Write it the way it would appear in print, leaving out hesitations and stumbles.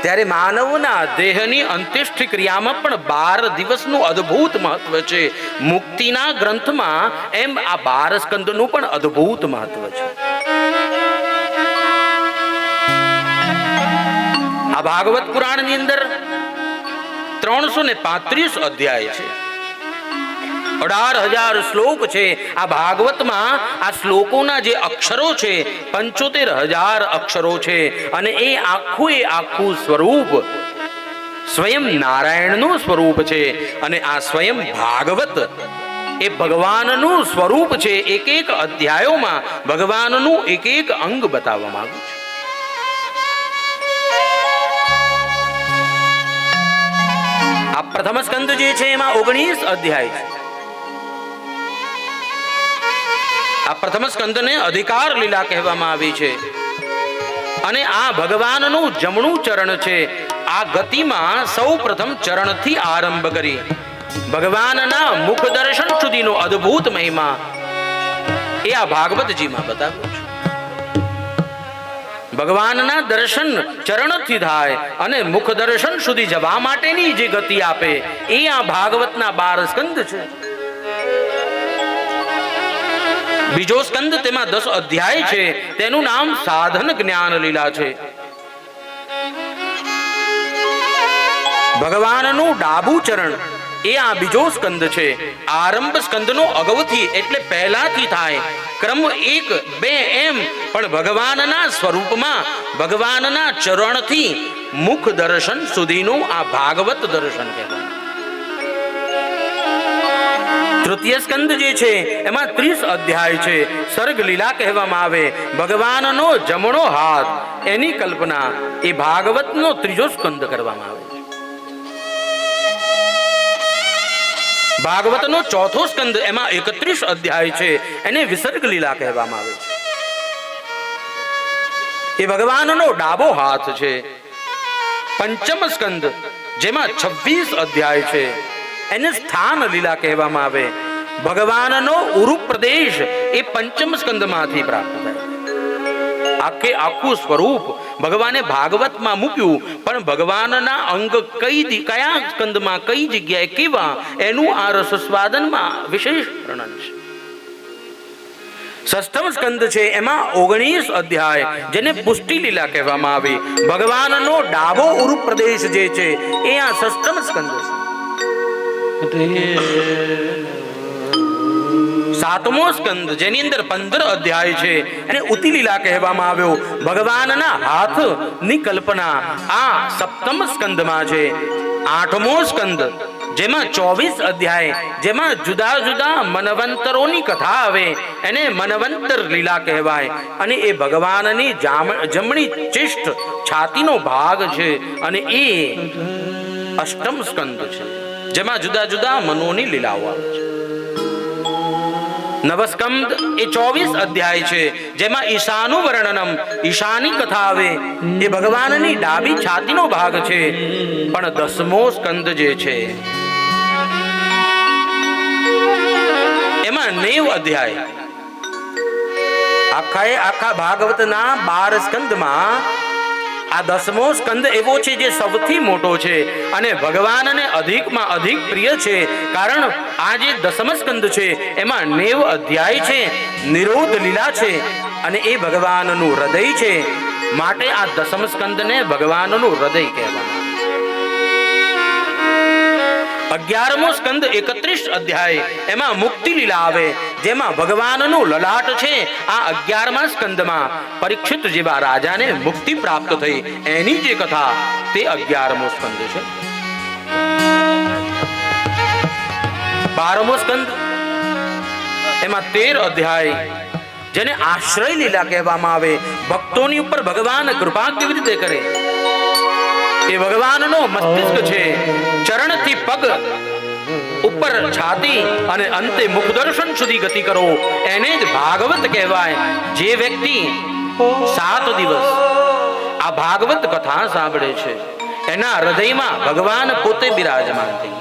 ત્યારે માનવના દેહની અંત્યેષ્ટિ ક્રિયામાં પણ 12 દિવસનું અદ્ભુત મહત્વ છે. મુક્તિના ગ્રંથમાં એમ આ 12 સ્કંદનું પણ અદ્ભુત મહત્વ છે. આ ભાગવત પુરાણની અંદર 335 અધ્યાય છે, 18,000 શ્લોક છે. આ ભાગવતમાં આ શ્લોકોના જે અક્ષરો છે 75,000 અક્ષરો છે. અને એ આખું સ્વરૂપ સ્વયં નારાયણનું સ્વરૂપ છે. અને આ સ્વયં ભાગવત એ ભગવાનનું સ્વરૂપ છે. એક એક અધ્યાયોમાં ભગવાનનું એક એક અંગ બતાવવામાં આવ્યું છે. આ પ્રથમ સ્કંદ જે છે એમાં 19 અધ્યાય છે. આ પ્રથમ સ્કંદને અધિકાર લીલા કહેવામાં આવી છે. અને આ ભગવાનનું જમણું ચરણ છે. આ ગતિમાં સૌ પ્રથમ ચરણથી આરંભ કરી ભગવાનના મુખ દર્શન સુધીનો અદ્ભુત મહિમા એ આ ભાગવતજીમાં બતાવ્યો છે. ભગવાનના દર્શન ચરણથી થાય અને મુખ દર્શન સુધી જવા માટેની જે ગતિ આપે એ આ ભાગવતના 12 સ્કંદ છે. બીજો સ્કંદ તેમાં 10 અધ્યાય છે. તેનું નામ સાધન જ્ઞાન લીલા છે. ભગવાનનું ડાબું ચરણ એ આ બીજો સ્કંદ છે. આરંભ સ્કંદનો અગાઉથી એટલે પહેલાથી થાય. ક્રમ 1, 2 એમ પણ ભગવાનના સ્વરૂપમાં ભગવાનના ચરણથી મુખ દર્શન સુધીનું આ ભાગવત દર્શન કહેવાય. તૃતીય સ્કંદ જે છે એમાં 30 અધ્યાય છે. સર્ગ લીલા કહેવામાં આવે. ભગવાનનો જમણો હાથ એની કલ્પના એ ભાગવતનો ત્રીજો સ્કંદ કરવામાં આવે. ભાગવતનો ચોથો સ્કંદ એમાં 31 અધ્યાય છે. એને વિસર્ગ લીલા કહેવામાં આવે છે. એ ભગવાનનો ડાબો હાથ છે. પંચમ સ્કંદ જેમાં 26 અધ્યાય છે એને સ્થાન લીલા કહેવામાં આવે. ભગવાનનો ઉરુ પ્રદેશ એ પંચમ સ્કંદમાંથી પ્રાપ્ત થાય. આખું સ્વરૂપ ભગવાને ભાગવતમાં મૂક્યું, પણ ભગવાનના અંગ કયા સ્કંદમાં કઈ જગ્યાએ કેવા એનું આ રસસ્વાદનમાં વિશેષ વર્ણન છે. ષષ્ઠમ સ્કંદ છે એમાં 19 અધ્યાય જેને પુષ્ટિ લીલા કહેવામાં આવી. ભગવાનનો ડાબો ઉરુ પ્રદેશ જે છે એ આ ષષ્ઠમ સ્કંદ છે. સાતમો સ્કંદ જેની અંદર 15 અધ્યાય છે એને ઉતિ લીલા કહેવામાં આવ્યો. ભગવાનના હાથ ની કલ્પના આ સપ્તમ સ્કંદમાં છે. આઠમો સ્કંદ જેમાં 24 અધ્યાય જેમાં જુદા જુદા મનવંતરોની કથા આવે એને મનવંતર લીલા કહેવાય. અને એ ભગવાનની જમણી ચિષ્ટ છાતીનો ભાગ છે. અને એ અષ્ટમ સ્કંદ છે જેમાં જુદા જુદા મનોની લીલાઓ આવે છે. નવસ્કંદ એ 24 અધ્યાય છે જેમાં ઈશાનું વર્ણનમ ઈશાની કથા આવે. એ ભગવાનની ડાબી છાતીનો ભાગ છે. પણ 10મો સ્કંદ જે છે એમાં 90 અધ્યાય. આખા ભાગવતના 12 સ્કંદમાં આ 10મો સ્કંદ એવો છે જે સૌથી મોટો છે અને ભગવાનને અધિકમાં અધિક પ્રિય છે. કારણ આ જે 10મ સ્કંદ છે એમાં 90 અધ્યાય છે. નિરોધ લીલા છે અને એ ભગવાનનું હૃદય છે. માટે આ 10મ સ્કંદને ભગવાનનું હૃદય કહેવામાં. 11મો સ્કંદ 31 અધ્યાય એમાં મુક્તિ લીલા આવે જેમાં ભગવાનનું લલાટ છે. આ 11મા સ્કંદમાં પરીક્ષિત જેવા રાજાને મુક્તિ પ્રાપ્ત થઈ એની જે કથા તે 11મો સ્કંદ છે. 12મો સ્કંદ એમાં 13 અધ્યાય જેને આશ્રય લીલા કહેવામાં આવે. ભક્તોની ઉપર ભગવાન કૃપા કેવી રીતે કરે એ ભગવાનનો મસ્તિષ્ક છે. ચરણથી પગ ઉપર છાતી અને અંતે મુખ દર્શન સુધી ગતિ કરો એને જ ભાગવત કહેવાય. જે વ્યક્તિ 7 દિવસ આ ભાગવત કથા સાંભળે છે એના હૃદયમાં ભગવાન પોતે બિરાજમાન થઈ